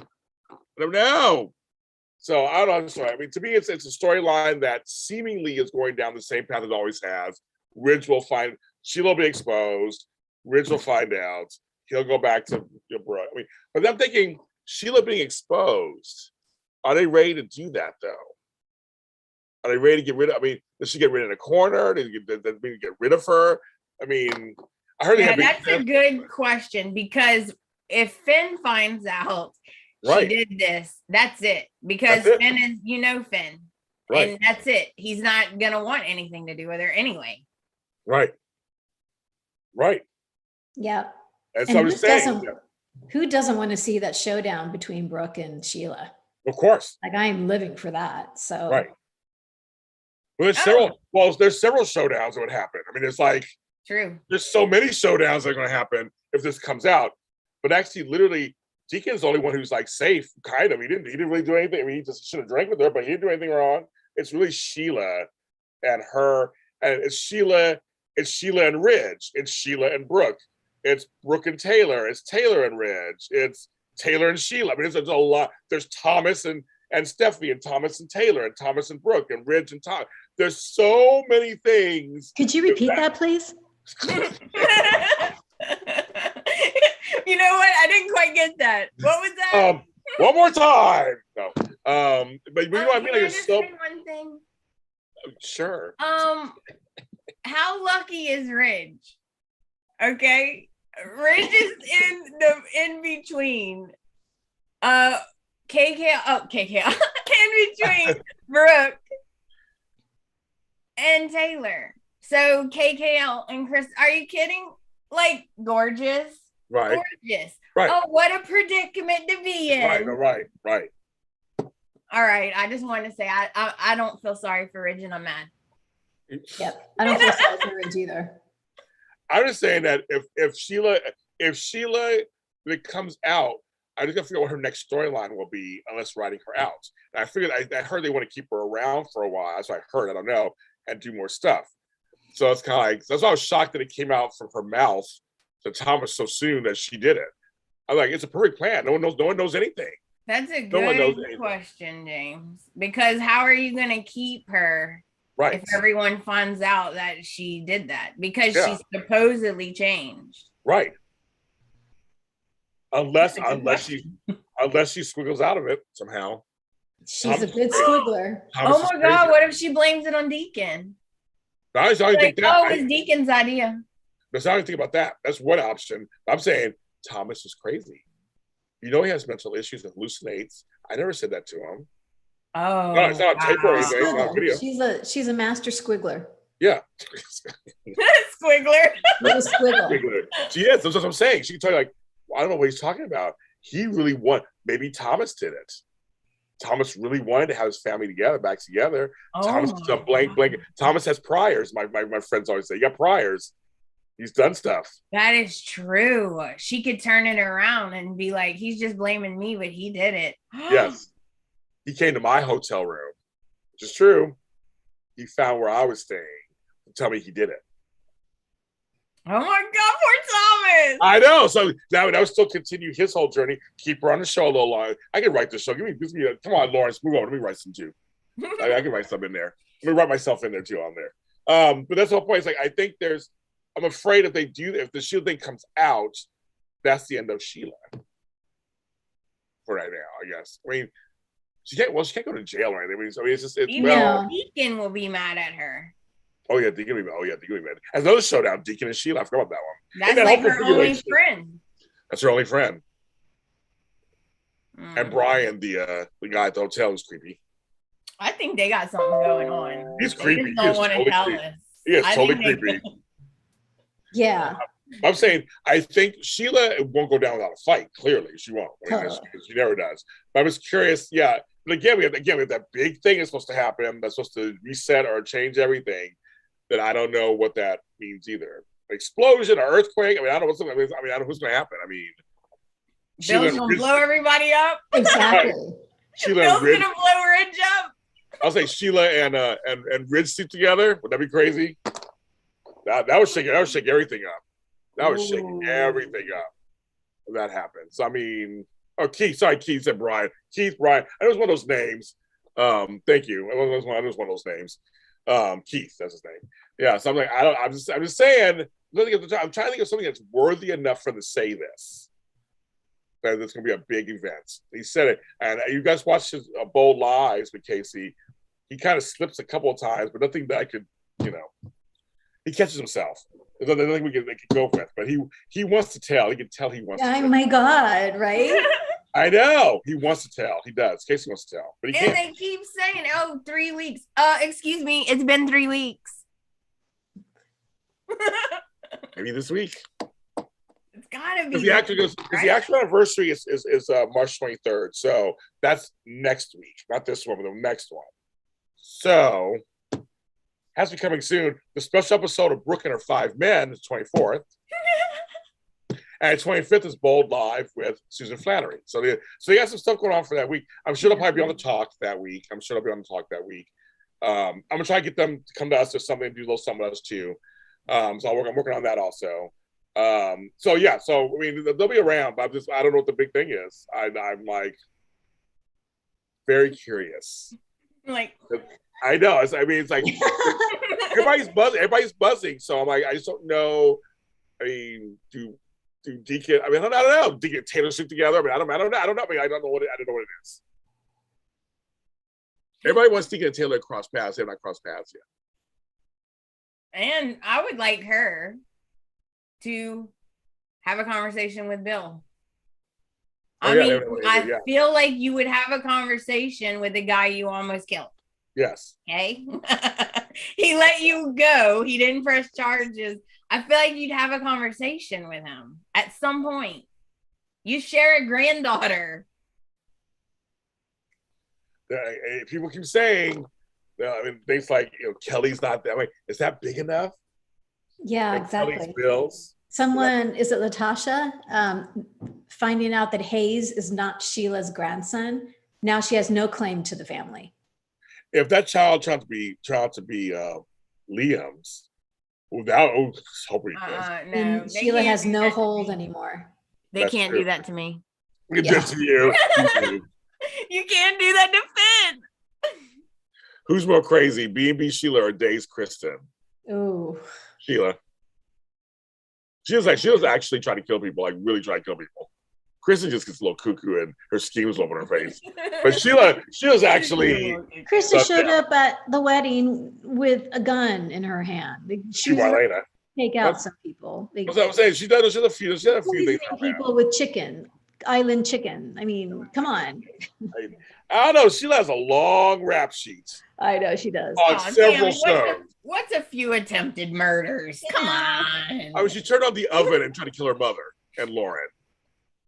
don't know. So I don't know. I'm sorry. I mean, to me, it's a storyline that seemingly is going down the same path it always has. Ridge will find, Sheila will be exposed. Ridge will find out. He'll go back to your bro. I mean, but I'm thinking Sheila being exposed. Are they ready to do that though? Are they ready to get rid of? I mean, does she get rid of the corner? Does they get rid of her? I mean, I heard that's a good question, because if Finn finds out she did this, that's it. Because Finn is, Finn. Right. And that's it. He's not gonna want anything to do with her anyway. Right. Yeah. That's what I was saying. Who doesn't want to see that showdown between Brooke and Sheila? Of course. Like, I'm living for that. So right. Well, there's several showdowns that would happen. I mean, it's like true. There's so many showdowns that are going to happen if this comes out. But actually, literally, Deacon's the only one who's like safe, kind of. He didn't really do anything. I mean, he just should have drank with her, but he didn't do anything wrong. It's really Sheila and her, and it's Sheila and Ridge. It's Sheila and Brooke. It's Brooke and Taylor. It's Taylor and Ridge. It's Taylor and Sheila. I mean, there's a lot. There's Thomas and Stephanie, and Thomas and Taylor, and Thomas and Brooke, and Ridge and Tom. There's so many things. Could you repeat that, please? You know what? I didn't quite get that. What was that? One more time. No. But you know what I mean? Like, so one thing. Sure. How lucky is Ridge? Okay. Ridge is in between. KK in between Brooke and Taylor. So KKL and Chris, are you kidding? Like, gorgeous. Right. Gorgeous. Right. Oh, what a predicament to be in. Right. All right. I just wanted to say I don't feel sorry for Ridge, and I'm mad. Yep. I don't feel sorry for Ridge either. I'm just saying that if Sheila it comes out, I just gotta figure out what her next storyline will be, unless writing her out. And I figured I heard they want to keep her around for a while. That's what I heard. I don't know, and do more stuff. So it's kind of like, that's why I was shocked that it came out from her mouth to Thomas so soon that she did it. I'm like, it's a perfect plan. No one knows anything. That's a good question, James. Because how are you going to keep her if everyone finds out that she did that? Because she's supposedly changed. Right. Unless she squiggles out of it somehow. She's a good squiggler. Oh my God! What if she blames it on Deacon? I don't think that. It's Deacon's idea. That's not anything about that. That's one option. I'm saying Thomas is crazy. He has mental issues and hallucinates. I never said that to him. Oh, no, it's not on tape or anything. It's not video. She's a master squiggler. Yeah. Squiggler. Squiggler. She is. That's what I'm saying. She can tell you, like, I don't know what he's talking about. He really maybe Thomas did it. Thomas really wanted to have his family back together. Thomas is a blank. Thomas has priors. My friends always say, you got priors. He's done stuff. That is true. She could turn it around and be like, he's just blaming me, but he did it. Yes. He came to my hotel room, which is true. He found where I was staying to tell me he did it. Oh my God, poor Thomas. I know. So now would still continue his whole journey. Keep her on the show a little longer. I can write the show. Come on, Lawrence, move on. Let me write some too. I can write some in there. Let me write myself in there too on there. But that's the whole point. It's like, I think I'm afraid if the Sheila thing comes out, that's the end of Sheila. For right now, I guess. I mean, she can't go to jail or anything. I mean, it's just Deacon will be mad at her. Oh yeah, Deacon will be mad. As another showdown, Deacon and Sheila. I forgot about that one. That's like her only friend. That's her only friend. And Brian, the guy at the hotel, is creepy. I think they got something going on. He's creepy. They just don't want to tell us. He is totally creepy. Yeah. I'm saying, I think Sheila won't go down without a fight. Clearly, she won't. She never does. But I was curious. Yeah. But again, we have that big thing that's supposed to happen. That's supposed to reset or change everything. That I don't know what that means either. Explosion or earthquake. I mean, I don't know what's going to happen. I mean, Bill's going to blow everybody up. Exactly. Bill's going to blow Ridge up. I'll say Sheila and Ridge sleep together. Would that be crazy? That would shake everything up. That would shake everything up if that happened. So I mean, Keith said Brian. Brian. I know it's one of those names. Thank you. It was one of those names. Keith, that's his name. Yeah, so I'm like, I'm just saying, I'm trying to think of something that's worthy enough for them to say this. that it's going to be a big event. He said it. And you guys watched his Bold Lies with Casey. He kind of slips a couple of times, but nothing that I could, he catches himself. There's nothing they can go with. But he wants to tell. He can tell he wants to tell. Oh my God, right? I know. He wants to tell. He does. Casey wants to tell. But he can't. And they keep saying, 3 weeks. Excuse me, it's been 3 weeks. Maybe this week. It's gotta be. Because the actual anniversary is March 23rd. So that's next week. Not this one, but the next one. So has to be coming soon. The special episode of Brooke and her 5 men is 24th. And 25th is Bold Live with Susan Flannery. So they got some stuff going on for that week. I'm sure they'll probably be on the talk that week. I'm going to try to get them to come to us or something and do a little something with us too. So I'm working on that also. So I mean, they'll be around, but I don't know what the big thing is. I'm like very curious. Like, I know. It's like everybody's buzzing. So I'm like, I just don't know. I mean, do Deacon? I mean, I don't know. Deacon Taylor shoot together. I mean, I don't know. I don't know what it is. Everybody wants Deacon and Taylor to cross paths. They have not crossed paths yet. and I would like her to have a conversation with Bill. I feel like you would have a conversation with the guy you almost killed. Yes. Okay. He let you go. He didn't press charges. I feel like you'd have a conversation with him at some point. You share a granddaughter. People keep saying, I mean, things like, Kelly's not that way. Is that big enough? Yeah, Like exactly. Kelly's bills. Someone, is it Latasha, finding out that Hayes is not Sheila's grandson. Now she has no claim to the family. If that child turned to be Liam's, without hoping No, And they Sheila can't has do no that to hold me. anymore. They That's can't true. do that to me. we can do it to you. You can't do that to Finn. Who's more crazy, B&B Sheila or Days Kristen? Ooh. Sheila. She was actually trying to kill people, like really trying to kill people. Kristen just gets a little cuckoo and her schemes all over her face. But Sheila's actually. Krista showed up at the wedding with a gun in her hand. She was ready to take out some people. That's what I'm saying. She had a few things. People with island chicken. I mean, come on. I don't know. Sheila has a long rap sheet. I know she does. On several shows. What's a few attempted murders? Come on. I mean, she turned on the oven and tried to kill her mother and Lauren.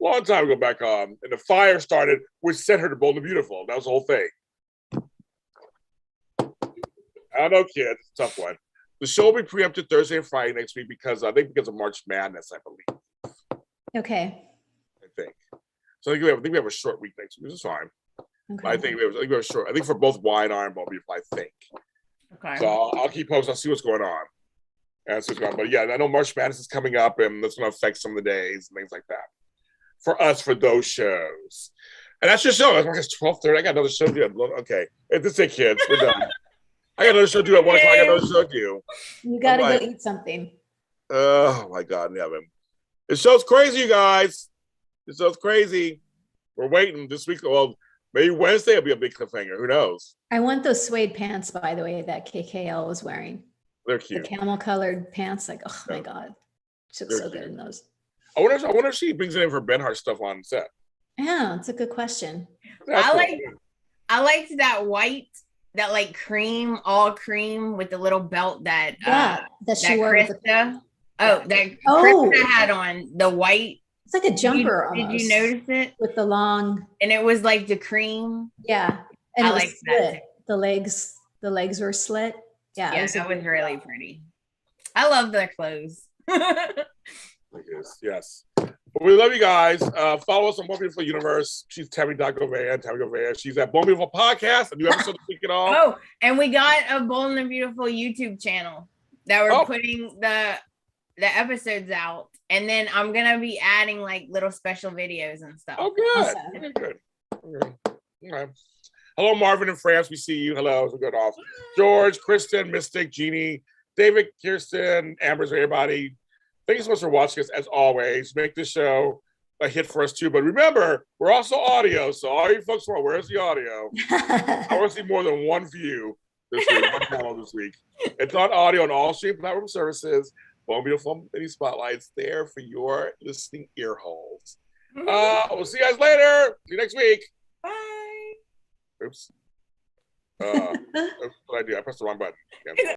Long time ago back on. And the fire started, which sent her to Bold and Beautiful. That was the whole thing. I don't know, kids. It's a tough one. The show will be preempted Thursday and Friday next week because of March Madness, I believe. Okay. I think. So I think we have a short week next week, which is fine. Okay. I think we have a short. I think for both Wine Iron Bowl Beautiful, I think. Okay. So I'll keep posting. I'll see what's going on. But yeah, I know March Madness is coming up, and that's going to affect some of the days and things like that. For us, for those shows, and that's your show. It's 12:30. I got another show to do. Okay, that's it, kids. We're done. I got another show to do at 1 o'clock. I got another show to do. You got to go eat something. Oh my God in heaven! The show's crazy, you guys. The show's crazy. We're waiting this week. Well, maybe Wednesday will be a big cliffhanger. Who knows? I want those suede pants, by the way, that KKL was wearing. They're The cute. camel colored pants. Like, oh my God. She looks so good in those. I wonder if she brings any of her Ben Hart stuff on set. Yeah, it's a good question. I liked that white, that like all cream with the little belt that she wore Krista. Krista had on the white. It's like a jumper almost. Did you notice it? With the long. And it was like the cream. Yeah. And I it was like slit. The legs were slit. Yeah. That was really pretty. I love their clothes. Yes. But we love you guys. Follow us on Born Beautiful Universe. She's Tami Govea. She's at Born Beautiful Podcast. A new episode to kick it off. Oh, and we got a Bold and Beautiful YouTube channel that we're putting the episodes out. And then I'm going to be adding like little special videos and stuff. Oh, good. Awesome. Good. Okay. Hello, Marvin in France. We see you. Hello. It's a good off. George, Kristen, Mystic, Jeannie, David, Kirsten, Amber's, everybody. Thank you so much for watching us as always. Make this show a hit for us too. But remember, we're also audio. So all you folks are, where's the audio? I want to see more than one view this week, one channel this week. It's on audio on all streaming platform services. Bone Beautiful Mini Spotlights there for your listening ear holes. We'll see you guys later. See you next week. Bye. Oops. What did I do? I pressed the wrong button. Yeah.